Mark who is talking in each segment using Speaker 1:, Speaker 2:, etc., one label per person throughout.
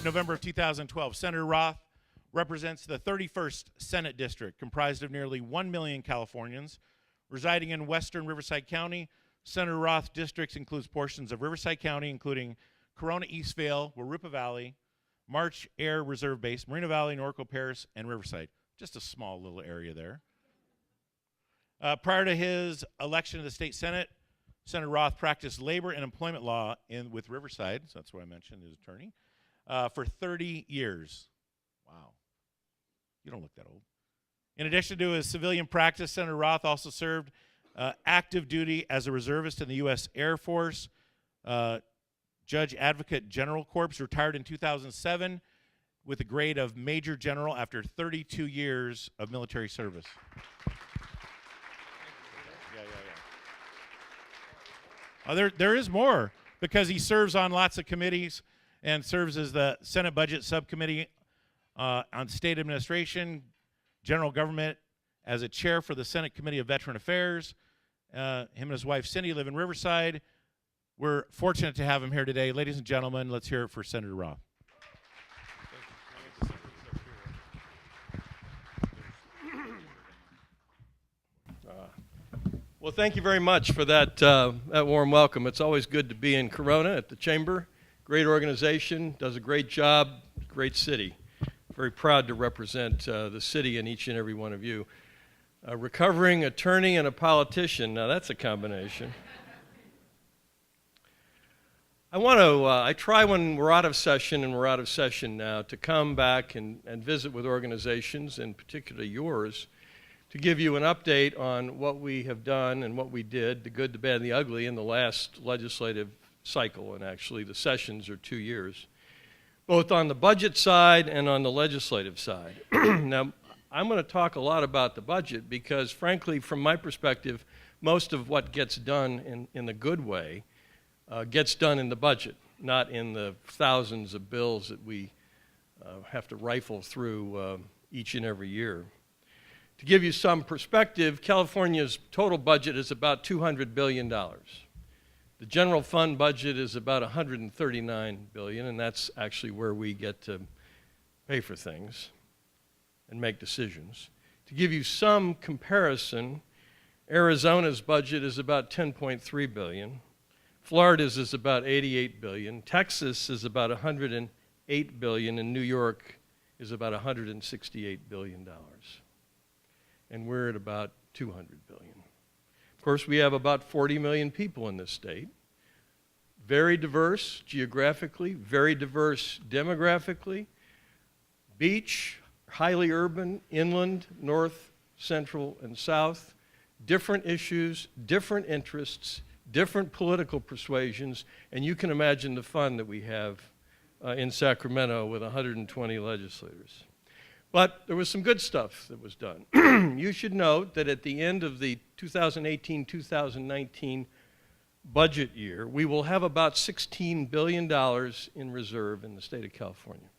Speaker 1: November of 2012. Senator Roth represents the 31st Senate District, comprised of nearly 1 million Californians residing in western Riverside County. Senator Roth districts includes portions of Riverside County, including Corona, Eastvale, Warupa Valley, March Air Reserve Base, Moreno Valley, Norco, Paris, and Riverside. Just a small little area there. Prior to his election to the state Senate, Senator Roth practiced labor and employment law with Riverside, so that's what I mentioned, his attorney, for 30 years. Wow. You don't look that old. In addition to his civilian practice, Senator Roth also served active duty as a reservist in the U.S. Air Force, Judge Advocate General Corps, retired in 2007 with a grade of Major General after 32 years of military service. There is more, because he serves on lots of committees and serves as the Senate Budget Subcommittee on State Administration, General Government, as a chair for the Senate Committee of Veteran Affairs. Him and his wife Cindy live in Riverside. We're fortunate to have him here today. Ladies and gentlemen, let's hear it for Senator Roth.
Speaker 2: Well, thank you very much for that warm welcome. It's always good to be in Corona at the Chamber. Great organization, does a great job, great city. Very proud to represent the city and each and every one of you. A recovering attorney and a politician, now that's a combination. I try when we're out of session, and we're out of session now, to come back and visit with organizations, in particular yours, to give you an update on what we have done and what we did, the good, the bad, and the ugly, in the last legislative cycle. And actually, the sessions are 2 years, both on the budget side and on the legislative side. Now, I'm going to talk a lot about the budget because, frankly, from my perspective, most of what gets done in the good way gets done in the budget, not in the thousands of bills that we have to rifle through each and every year. To give you some perspective, California's total budget is about $200 billion. The general fund budget is about $139 billion, and that's actually where we get to pay for things and make decisions. To give you some comparison, Arizona's budget is about $10.3 billion. Florida's is about $88 billion. Texas is about $108 billion, and New York is about $168 billion. And we're at about $200 billion. Of course, we have about 40 million people in this state. Very diverse geographically, very diverse demographically. Beach, highly urban, inland, north, central, and south. Different issues, different interests, different political persuasions, and you can imagine the fun that we have in Sacramento with 120 legislators. But there was some good stuff that was done. You should note that at the end of the 2018-2019 budget year, we will have about $16 billion in reserve in the state of California.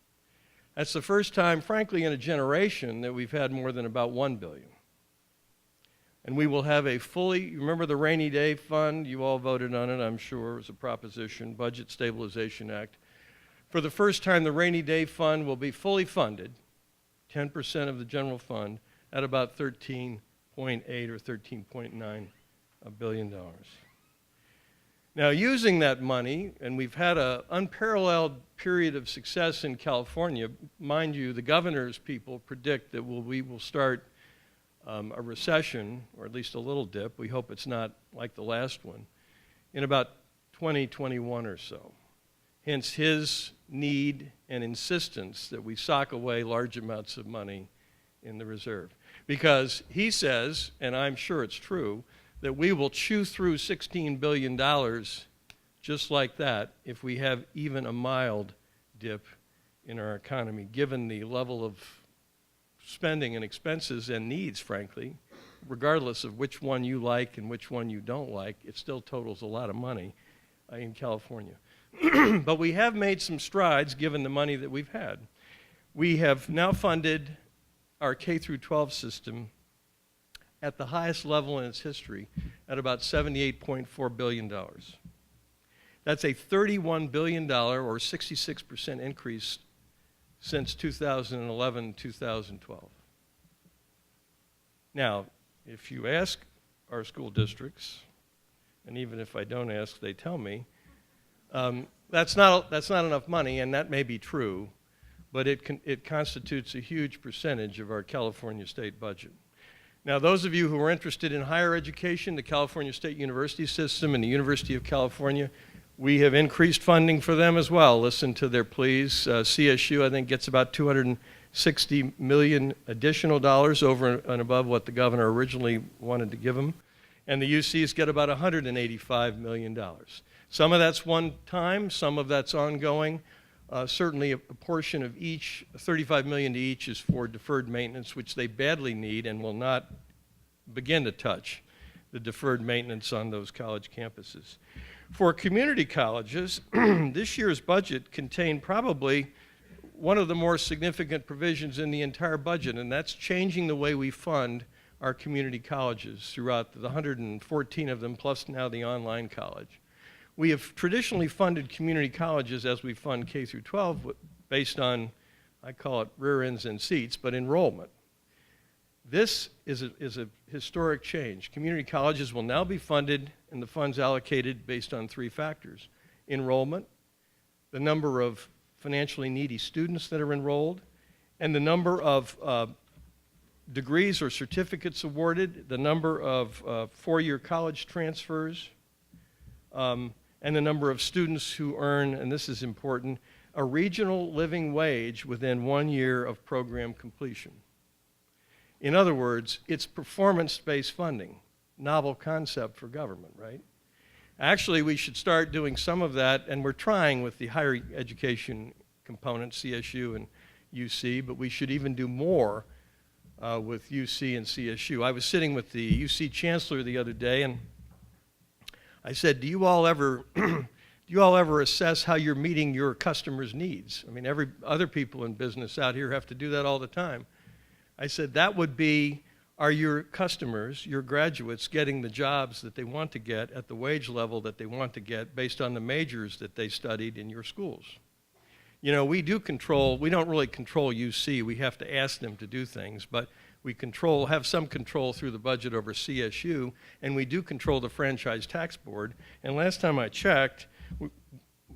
Speaker 2: That's the first time, frankly, in a generation that we've had more than about $1 billion. And we will have a fully, remember the Rainy Day Fund? You all voted on it, I'm sure. It was a proposition, Budget Stabilization Act. For the first time, the Rainy Day Fund will be fully funded, 10% of the general fund, at about $13.8 or $13.9 billion. Now, using that money, and we've had an unparalleled period of success in California. Mind you, the governor's people predict that we will start a recession, or at least a little dip. We hope it's not like the last one, in about 2021 or so. Hence his need and insistence that we sock away large amounts of money in the reserve. Because he says, and I'm sure it's true, that we will chew through $16 billion just like that if we have even a mild dip in our economy, given the level of spending and expenses and needs, frankly. Regardless of which one you like and which one you don't like, it still totals a lot of money in California. But we have made some strides given the money that we've had. We have now funded our K-12 system at the highest level in its history at about $78.4 billion. That's a $31 billion or 66% increase since 2011, 2012. Now, if you ask our school districts, and even if I don't ask, they tell me, that's not enough money, and that may be true, but it constitutes a huge percentage of our California state budget. Now, those of you who are interested in higher education, the California State University System and the University of California, we have increased funding for them as well. Listen to their pleas. CSU, I think, gets about $260 million additional dollars over and above what the governor originally wanted to give them. And the UCs get about $185 million. Some of that's one time, some of that's ongoing. Certainly a portion of each, $35 million to each, is for deferred maintenance, which they badly need and will not begin to touch the deferred maintenance on those college campuses. For community colleges, this year's budget contained probably one of the more significant provisions in the entire budget, and that's changing the way we fund our community colleges throughout the 114 of them, plus now the online college. We have traditionally funded community colleges as we fund K through 12 based on, I call it rear ends and seats, but enrollment. This is a historic change. Community colleges will now be funded and the funds allocated based on three factors: enrollment, the number of financially needy students that are enrolled, and the number of degrees or certificates awarded, the number of four-year college transfers, and the number of students who earn, and this is important, a regional living wage within 1 year of program completion. In other words, it's performance-based funding, novel concept for government, right? Actually, we should start doing some of that, and we're trying with the higher education component, CSU and UC, but we should even do more with UC and CSU. I was sitting with the UC chancellor the other day, and I said, do you all ever assess how you're meeting your customers' needs? I mean, other people in business out here have to do that all the time. I said, that would be, are your customers, your graduates, getting the jobs that they want to get at the wage level that they want to get based on the majors that they studied in your schools? You know, we don't really control UC. We have to ask them to do things, but we have some control through the budget over CSU, and we do control the franchise tax board. And last time I checked,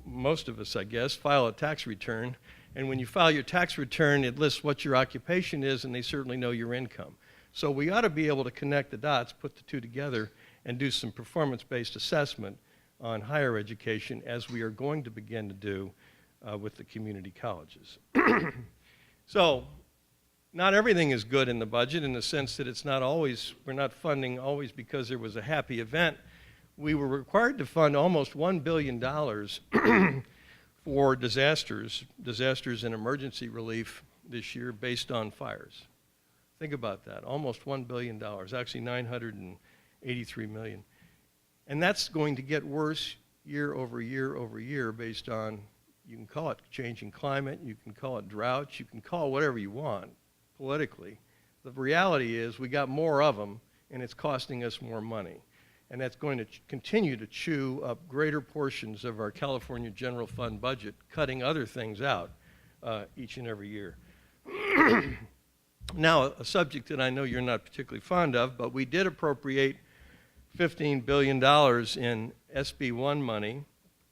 Speaker 2: most of us, I guess, file a tax return. And when you file your tax return, it lists what your occupation is, and they certainly know your income. So we ought to be able to connect the dots, put the two together, and do some performance-based assessment on higher education, as we are going to begin to do with the community colleges. So not everything is good in the budget, in the sense that we're not funding always because there was a happy event. We were required to fund almost $1 billion for disasters and emergency relief this year based on fires. Think about that, almost $1 billion, actually $983 million. And that's going to get worse year over year over year based on, you can call it changing climate, you can call it droughts, you can call it whatever you want politically. The reality is we got more of them, and it's costing us more money. And that's going to continue to chew up greater portions of our California General Fund budget, cutting other things out each and every year. Now, a subject that I know you're not particularly fond of, but we did appropriate $15 billion in SB1 money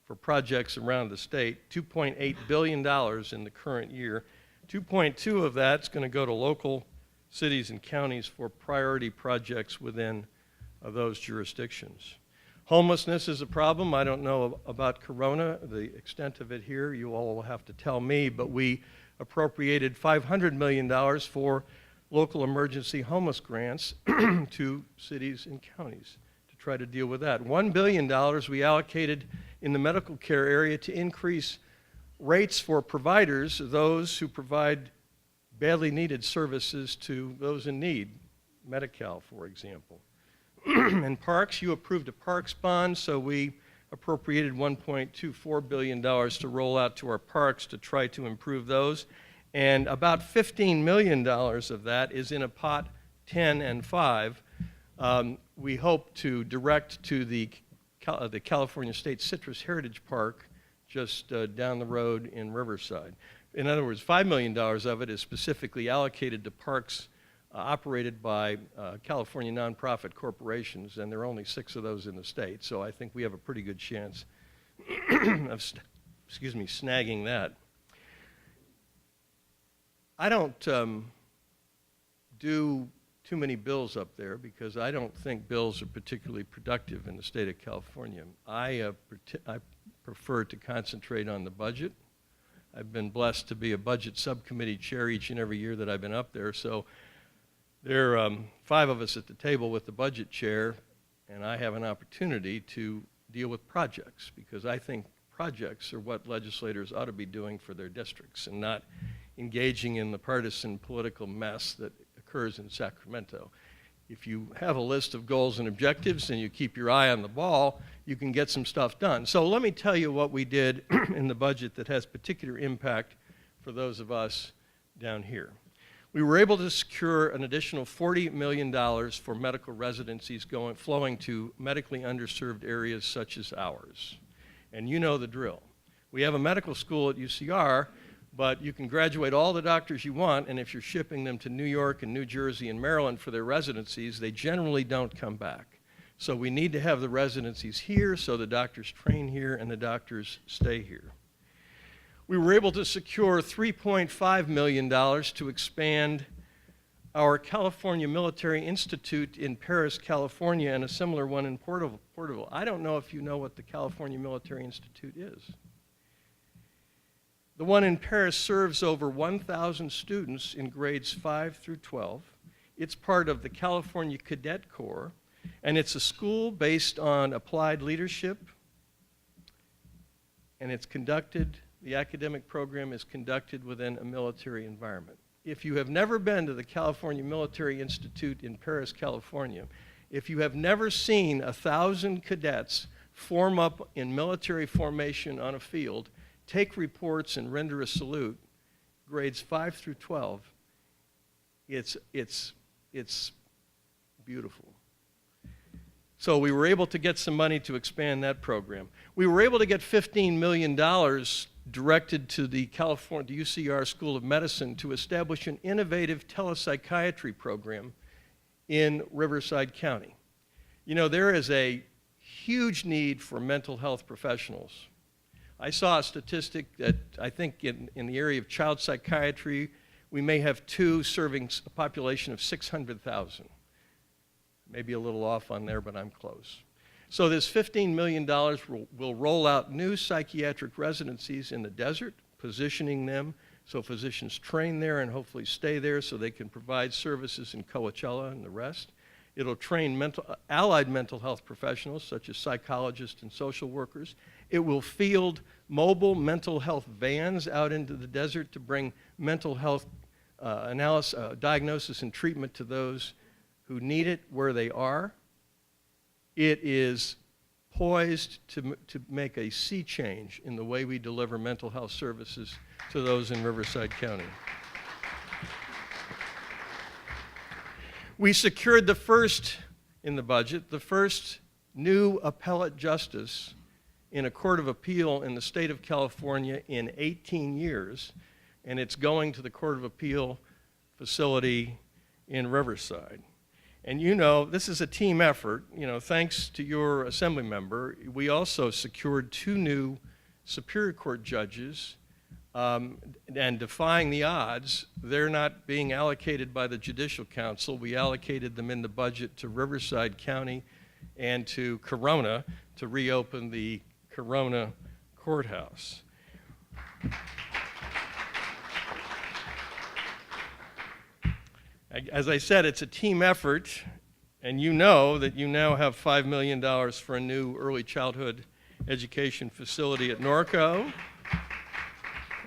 Speaker 2: for projects around the state, $2.8 billion in the current year. 2.2 of that's going to go to local cities and counties for priority projects within those jurisdictions. Homelessness is a problem. I don't know about Corona, the extent of it here. You all will have to tell me, but we appropriated $500 million for local emergency homeless grants to cities and counties to try to deal with that. $1 billion we allocated in the medical care area to increase rates for providers, those who provide badly needed services to those in need, Medi-Cal, for example. In parks, you approved a parks bond, so we appropriated $1.24 billion to roll out to our parks to try to improve those. And about $15 million of that is in a pot 10 and 5. We hope to direct to the California State Citrus Heritage Park just down the road in Riverside. In other words, $5 million of it is specifically allocated to parks operated by California nonprofit corporations, and there are only 6 of those in the state. So I think we have a pretty good chance of, snagging that. I don't do too many bills up there because I don't think bills are particularly productive in the state of California. I prefer to concentrate on the budget. I've been blessed to be a budget subcommittee chair each and every year that I've been up there. So there are 5 of us at the table with the budget chair, and I have an opportunity to deal with projects because I think projects are what legislators ought to be doing for their districts and not engaging in the partisan political mess that occurs in Sacramento. If you have a list of goals and objectives and you keep your eye on the ball, you can get some stuff done. So let me tell you what we did in the budget that has particular impact for those of us down here. We were able to secure an additional $40 million for medical residencies flowing to medically underserved areas such as ours. And you know the drill. We have a medical school at UCR, but you can graduate all the doctors you want, and if you're shipping them to New York and New Jersey and Maryland for their residencies, they generally don't come back. So we need to have the residencies here so the doctors train here and the doctors stay here. We were able to secure $3.5 million to expand our California Military Institute in Paris, California, and a similar one in Porterville. I don't know if you know what the California Military Institute is. The one in Paris serves over 1,000 students in grades 5 through 12. It's part of the California Cadet Corps, and it's a school based on applied leadership, and the academic program is conducted within a military environment. If you have never been to the California Military Institute in Paris, California, if you have never seen 1,000 cadets form up in military formation on a field, take reports and render a salute, grades 5 through 12, it's beautiful. So we were able to get some money to expand that program. We were able to get $15 million directed to the UCR School of Medicine to establish an innovative telepsychiatry program in Riverside County. You know, there is a huge need for mental health professionals. I saw a statistic that I think in the area of child psychiatry, we may have 2 serving a population of 600,000. Maybe a little off on there, but I'm close. So this $15 million will roll out new psychiatric residencies in the desert, positioning them so physicians train there and hopefully stay there so they can provide services in Coachella and the rest. It'll train allied mental health professionals such as psychologists and social workers. It will field mobile mental health vans out into the desert to bring mental health diagnosis and treatment to those who need it where they are. It is poised to make a sea change in the way we deliver mental health services to those in Riverside County. We secured the first new appellate justice in a court of appeal in the state of California in 18 years, and it's going to the Court of Appeal facility in Riverside. And you know, this is a team effort. You know, thanks to your assembly member, we also secured 2 new Superior Court judges, and defying the odds, they're not being allocated by the Judicial Council. We allocated them in the budget to Riverside County and to Corona to reopen the Corona Courthouse. As I said, it's a team effort, and you know that you now have $5 million for a new early childhood education facility at Norco.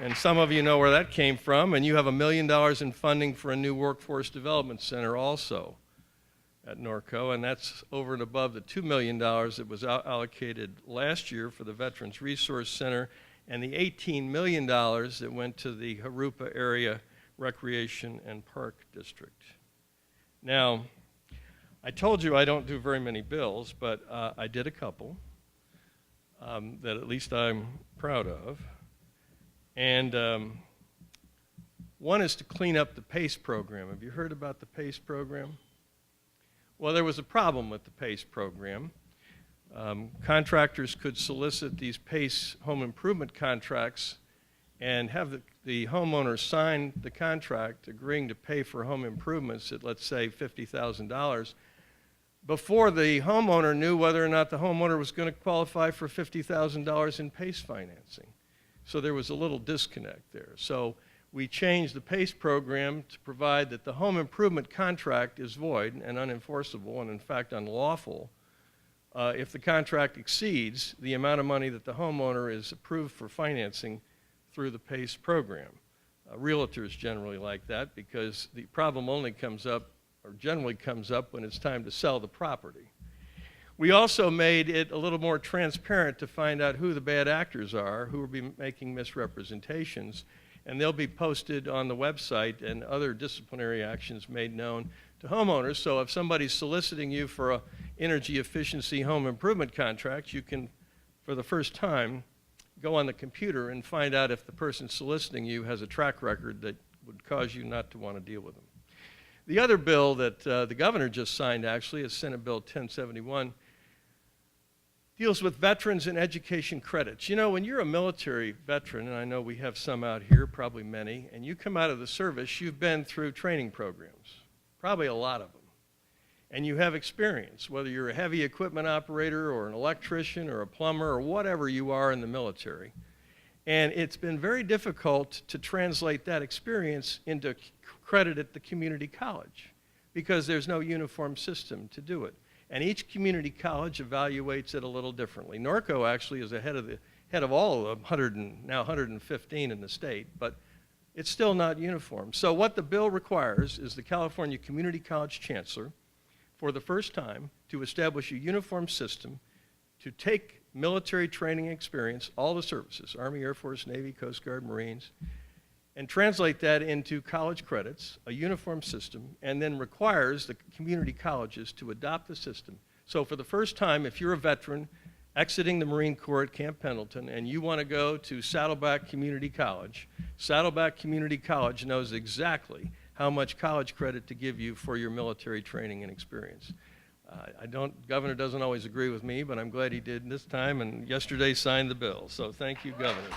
Speaker 2: And some of you know where that came from, and you have $1 million in funding for a new workforce development center also at Norco, and that's over and above the $2 million that was allocated last year for the Veterans Resource Center and the $18 million that went to the Harupa Area Recreation and Park District. Now, I told you I don't do very many bills, but I did a couple that at least I'm proud of. And One is to clean up the PACE program. Have you heard about the PACE program? Well, there was a problem with the PACE program. Contractors could solicit these PACE home improvement contracts and have the homeowner sign the contract agreeing to pay for home improvements at, let's say, $50,000 before the homeowner knew whether or not the homeowner was going to qualify for $50,000 in PACE financing. So there was a little disconnect there. So we changed the PACE program to provide that the home improvement contract is void and unenforceable and, in fact, unlawful if the contract exceeds the amount of money that the homeowner is approved for financing through the PACE program. Realtors generally like that because the problem only comes up, or generally comes up, when it's time to sell the property. We also made it a little more transparent to find out who the bad actors are, who will be making misrepresentations, and they'll be posted on the website and other disciplinary actions made known to homeowners. So if somebody's soliciting you for an energy efficiency home improvement contract, you can, for the first time, go on the computer and find out if the person soliciting you has a track record that would cause you not to want to deal with them. The other bill that the governor just signed, actually, is Senate Bill 1071, deals with veterans and education credits. You know, when you're a military veteran, and I know we have some out here, probably many, and you come out of the service, you've been through training programs, probably a lot of them. And you have experience, whether you're a heavy equipment operator or an electrician or a plumber or whatever you are in the military. And it's been very difficult to translate that experience into credit at the community college because there's no uniform system to do it. And each community college evaluates it a little differently. Norco actually is ahead of all of the now 115 in the state, but it's still not uniform. So what the bill requires is the California Community College Chancellor, for the first time, to establish a uniform system to take military training experience, all the services, Army, Air Force, Navy, Coast Guard, Marines, and translate that into college credits, a uniform system, and then requires the community colleges to adopt the system. So for the first time, if you're a veteran exiting the Marine Corps at Camp Pendleton and you want to go to Saddleback Community College knows exactly how much college credit to give you for your military training and experience. Governor doesn't always agree with me, but I'm glad he did this time, and yesterday signed the bill. So thank you, Governor.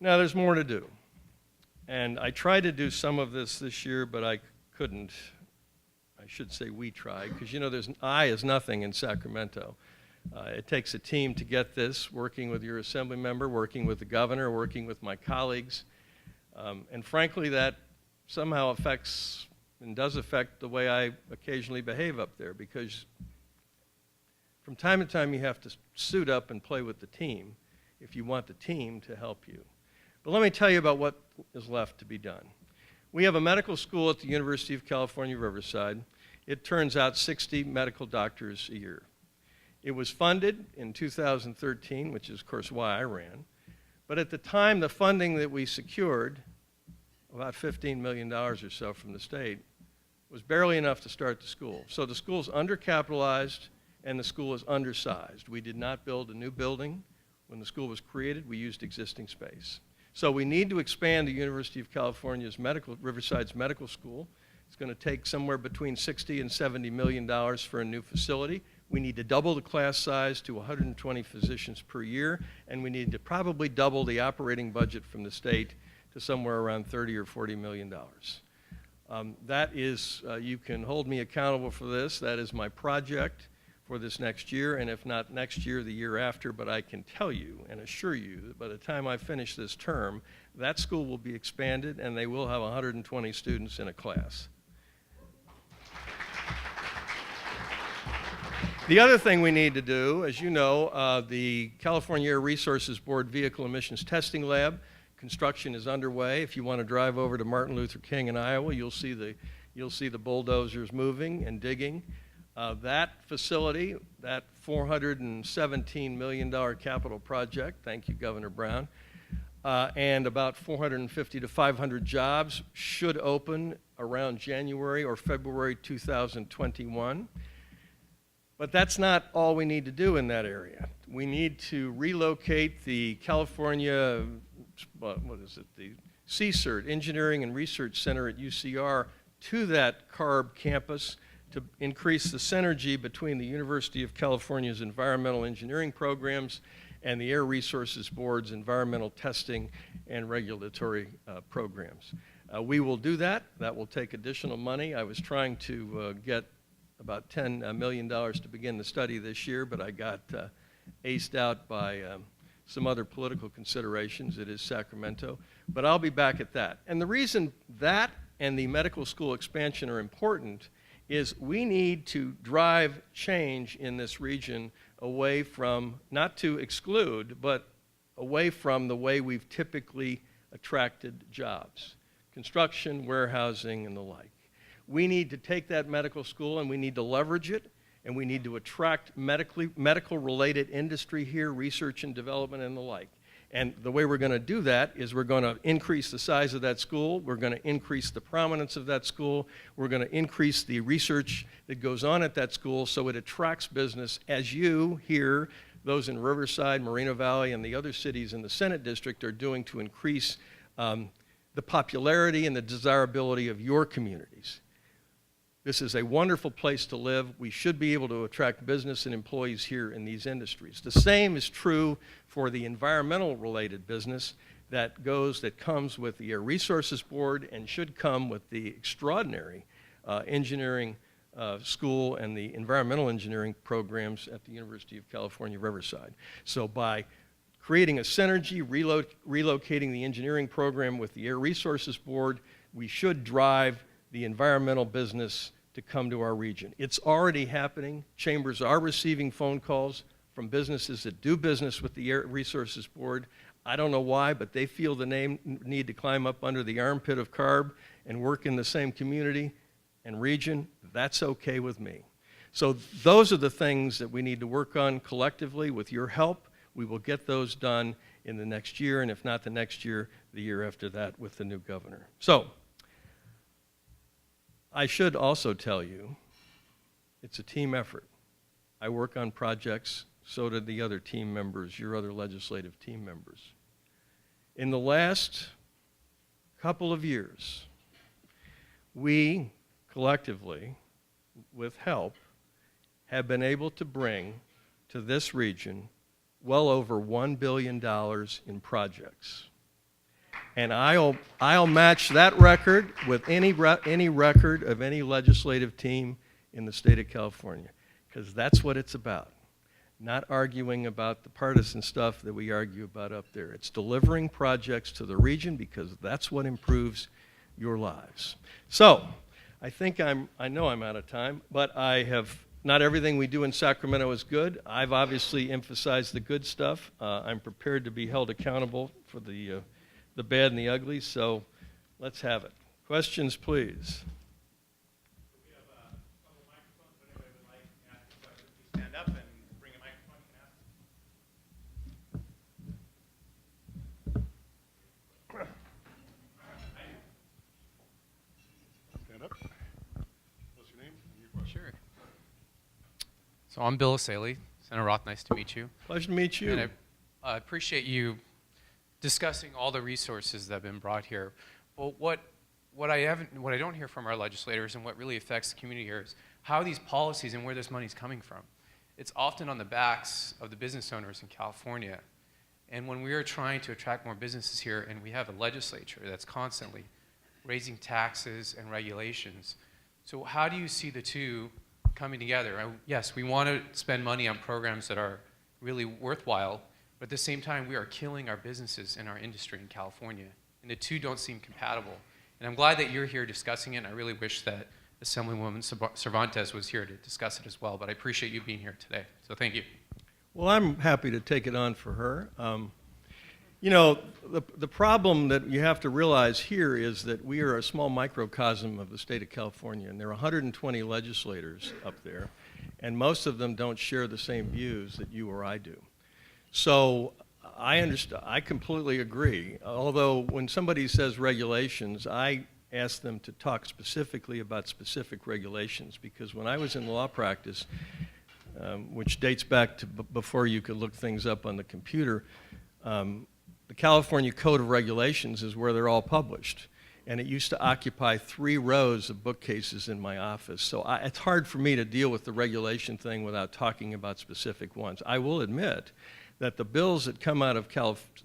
Speaker 2: Now, there's more to do. And I tried to do some of this year, but I couldn't. I should say we tried, because you know there's I is nothing in Sacramento. It takes a team to get this, working with your assembly member, working with the governor, working with my colleagues. And frankly, that somehow affects and does affect the way I occasionally behave up there, because from time to time you have to suit up and play with the team if you want the team to help you. But let me tell you about what is left to be done. We have a medical school at the University of California, Riverside. It turns out 60 medical doctors a year. It was funded in 2013, which is, of course, why I ran. But at the time, the funding that we secured, about $15 million or so from the state, was barely enough to start the school. So the school's undercapitalized and the school is undersized. We did not build a new building. When the school was created, we used existing space. So we need to expand the University of California's Riverside's medical school. It's going to take somewhere between $60 and $70 million for a new facility. We need to double the class size to 120 physicians per year, and we need to probably double the operating budget from the state to somewhere around $30 or $40 million. That is, you can hold me accountable for this. That is my project for this next year, and if not next year, the year after. But I can tell you and assure you that by the time I finish this term, that school will be expanded, and they will have 120 students in a class. The other thing we need to do, as you know, the California Air Resources Board Vehicle Emissions Testing Lab, construction is underway. If you want to drive over to Martin Luther King in Iowa, you'll see the bulldozers moving and digging. That facility, that $417 million capital project, thank you, Governor Brown, and about 450 to 500 jobs should open around January or February 2021. But that's not all we need to do in that area. We need to relocate the California, the CSERT, Engineering and Research Center at UCR, to that CARB campus to increase the synergy between the University of California's environmental engineering programs and the Air Resources Board's environmental testing and regulatory programs. We will do that. That will take additional money. I was trying to get about $10 million to begin the study this year, but I got aced out by some other political considerations. It is Sacramento. But I'll be back at that. And the reason that and the medical school expansion are important is we need to drive change in this region away from, not to exclude, but away from the way we've typically attracted jobs, construction, warehousing, and the like. We need to take that medical school and we need to leverage it, and we need to attract medical-related industry here, research and development and the like. And the way we're going to do that is we're going to increase the size of that school, we're going to increase the prominence of that school, we're going to increase the research that goes on at that school so it attracts business, as you here, those in Riverside, Moreno Valley, and the other cities in the Senate District are doing to increase the popularity and the desirability of your communities. This is a wonderful place to live. We should be able to attract business and employees here in these industries. The same is true for the environmental related business that comes with the Air Resources Board and should come with the extraordinary engineering school and the environmental engineering programs at the University of California, Riverside. So by creating a synergy, relocating the engineering program with the Air Resources Board, we should drive the environmental business to come to our region. It's already happening. Chambers are receiving phone calls from businesses that do business with the Air Resources Board. I don't know why, but they feel the need to climb up under the armpit of CARB and work in the same community and region. That's okay with me. So those are the things that we need to work on collectively. With your help, we will get those done in the next year, and if not the next year, the year after that with the new governor. So I should also tell you, it's a team effort. I work on projects, so do the other team members, your other legislative team members. In the last couple of years, we collectively, with help, have been able to bring to this region well over $1 billion in projects. And I'll match that record with any record of any legislative team in the state of California, because that's what it's about. Not arguing about the partisan stuff that we argue about up there. It's delivering projects to the region because that's what improves your lives. So, I know I'm out of time, but not everything we do in Sacramento is good. I've obviously emphasized the good stuff. I'm prepared to be held accountable for the bad and the ugly, so let's have it. Questions, please.
Speaker 1: We have a couple microphones. If anybody would like to ask a question, please stand up and bring a microphone. You can ask.
Speaker 3: Stand up. What's your name and your question?
Speaker 4: Sure. So I'm Bill Asaley, Senator Roth. Nice to meet you.
Speaker 2: Pleasure to meet you.
Speaker 4: And I appreciate you discussing all the resources that have been brought here. But what I don't hear from our legislators and what really affects the community here is how these policies and where this money is coming from. It's often on the backs of the business owners in California. And when we are trying to attract more businesses here and we have a legislature that's constantly raising taxes and regulations, so how do you see the two coming together? Yes, we want to spend money on programs that are really worthwhile, but at the same time, we are killing our businesses and our industry in California. And the two don't seem compatible. And I'm glad that you're here discussing it, and I really wish that Assemblywoman Cervantes was here to discuss it as well, but I appreciate you being here today. So thank you.
Speaker 2: Well, I'm happy to take it on for her. You know, the problem that you have to realize here is that we are a small microcosm of the state of California, and there are 120 legislators up there, and most of them don't share the same views that you or I do. So I completely agree. Although when somebody says regulations, I ask them to talk specifically about specific regulations, because when I was in law practice, which dates back to before you could look things up on the computer. The California Code of Regulations is where they're all published. And it used to occupy 3 rows of bookcases in my office. So it's hard for me to deal with the regulation thing without talking about specific ones. I will admit that the bills that come out of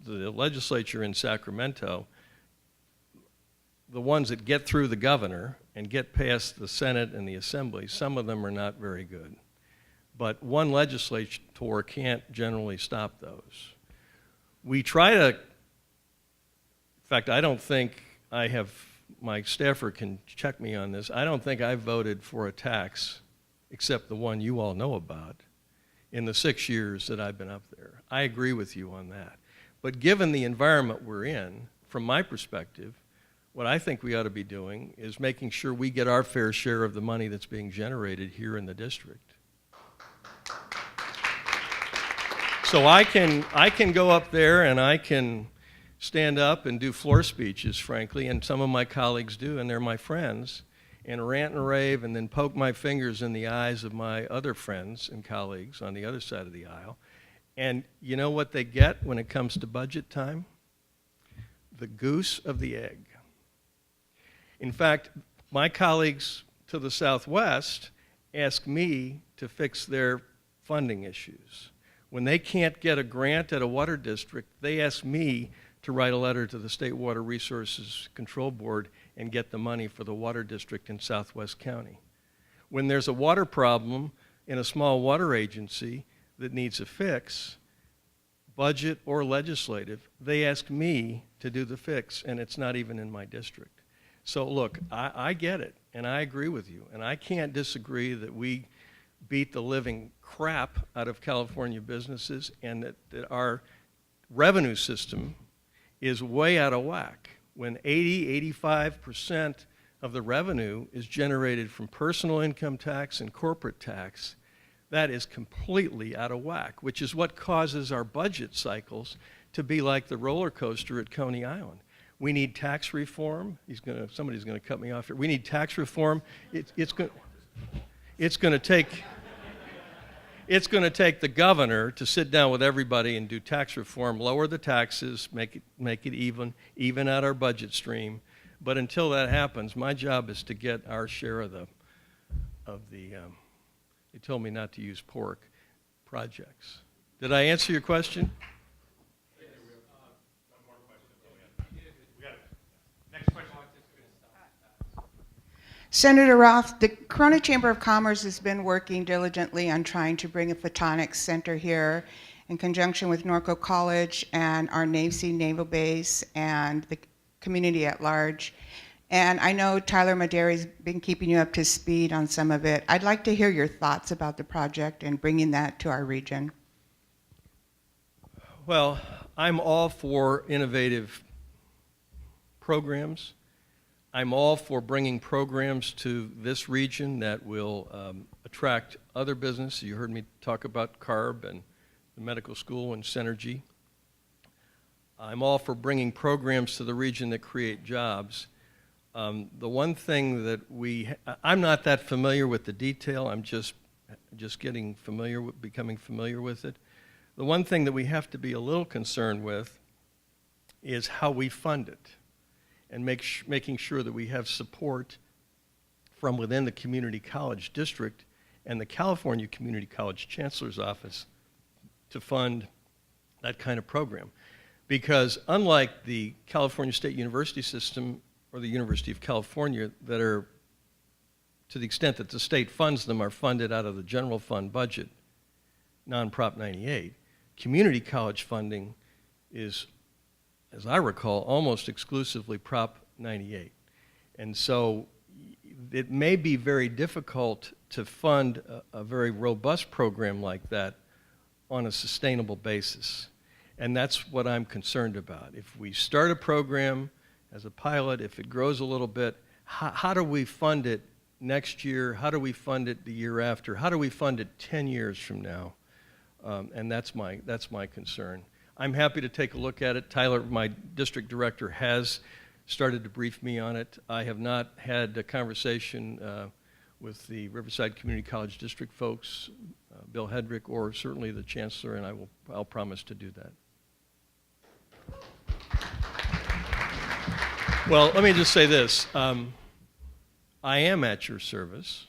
Speaker 2: the legislature in Sacramento, the ones that get through the governor and get past the Senate and the Assembly, some of them are not very good. But one legislator can't generally stop those. We try to, in fact, I don't think I have, my staffer can check me on this, I don't think I voted for a tax, except the one you all know about, in the 6 years that I've been up there. I agree with you on that. But given the environment we're in, from my perspective, what I think we ought to be doing is making sure we get our fair share of the money that's being generated here in the district. So I can go up there and I can stand up and do floor speeches, frankly, and some of my colleagues do, and they're my friends, and rant and rave and then poke my fingers in the eyes of my other friends and colleagues on the other side of the aisle. And you know what they get when it comes to budget time? The goose of the egg. In fact, my colleagues to the southwest ask me to fix their funding issues. When they can't get a grant at a water district, they ask me to write a letter to the State Water Resources Control Board and get the money for the water district in Southwest County. When there's a water problem in a small water agency that needs a fix, budget or legislative, they ask me to do the fix, and it's not even in my district. So look, I get it, and I agree with you, and I can't disagree that we beat the living crap out of California businesses and that our revenue system is way out of whack. When 85% of the revenue is generated from personal income tax and corporate tax, that is completely out of whack, which is what causes our budget cycles to be like the roller coaster at Coney Island. We need tax reform. Somebody's going to cut me off here. We need tax reform. It's going to take the governor to sit down with everybody and do tax reform, lower the taxes, make it even out our budget stream. But until that happens, my job is to get our share of the they told me not to use pork, projects. Did I answer your question?
Speaker 5: Senator Roth, the Corona Chamber of Commerce has been working diligently on trying to bring a photonics center here in conjunction with Norco College and our Navy Naval Base and the community at large. And I know Tyler Maderi's been keeping you up to speed on some of it. I'd like to hear your thoughts about the project and bringing that to our region.
Speaker 2: Well, I'm all for innovative programs. I'm all for bringing programs to this region that will attract other business. You heard me talk about CARB and the medical school and Synergy. I'm all for bringing programs to the region that create jobs. The one thing that I'm not that familiar with the detail. I'm just getting familiar with, becoming familiar with it. The one thing that we have to be a little concerned with is how we fund it, and making sure that we have support from within the community college district and the California Community College Chancellor's Office to fund that kind of program. Because unlike the California State University system or the University of California, that are, to the extent that the state funds them, are funded out of the general fund budget, non-Prop 98, community college funding is, as I recall, almost exclusively Prop 98. And so it may be very difficult to fund a very robust program like that on a sustainable basis. And that's what I'm concerned about. If we start a program as a pilot, if it grows a little bit, how do we fund it next year? How do we fund it the year after? How do we fund it 10 years from now? And that's my concern. I'm happy to take a look at it. Tyler, my district director, has started to brief me on it. I have not had a conversation with the Riverside Community College District folks, Bill Hedrick, or certainly the Chancellor, and I'll promise to do that. Well, let me just say this. I am at your service,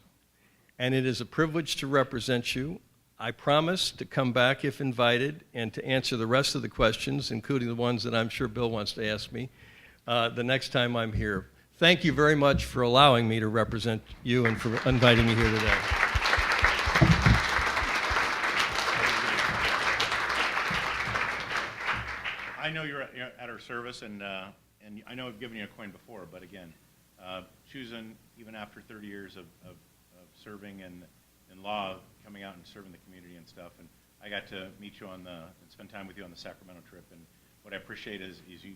Speaker 2: and it is a privilege to represent you. I promise to come back if invited and to answer the rest of the questions, including the ones that I'm sure Bill wants to ask me, the next time I'm here. Thank you very much for allowing me to represent you and for inviting me here today.
Speaker 1: I know you're at our service, and I know I've given you a coin before, but again, choosing even after 30 years of serving in law, coming out and serving the community and stuff, and I got to meet you and spend time with you on the Sacramento trip, and what I appreciate is you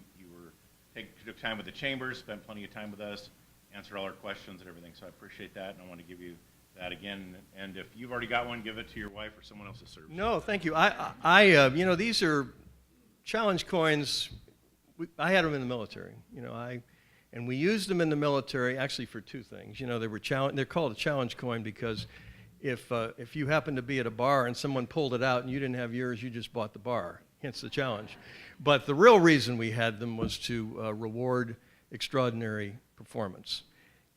Speaker 1: took time with the chambers, spent plenty of time with us, answered all our questions and everything, so I appreciate that, and I want to give you that again. And if you've already got one, give it to your wife or someone else that serves.
Speaker 2: No, thank you. You know, these are challenge coins. I had them in the military, you know, and we used them in the military actually for two things. You know, they're called a challenge coin because if you happened to be at a bar and someone pulled it out and you didn't have yours, you just bought the bar, hence the challenge. But the real reason we had them was to reward extraordinary performance.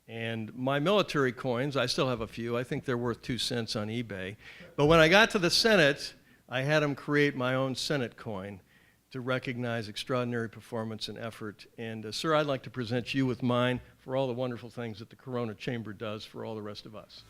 Speaker 2: And my military coins, I still have a few. I think they're worth 2 cents on eBay. But when I got to the Senate, I had them create my own Senate coin to recognize extraordinary performance and effort. And sir, I'd like to present you with mine for all the wonderful things that the Corona Chamber does for all the rest of us.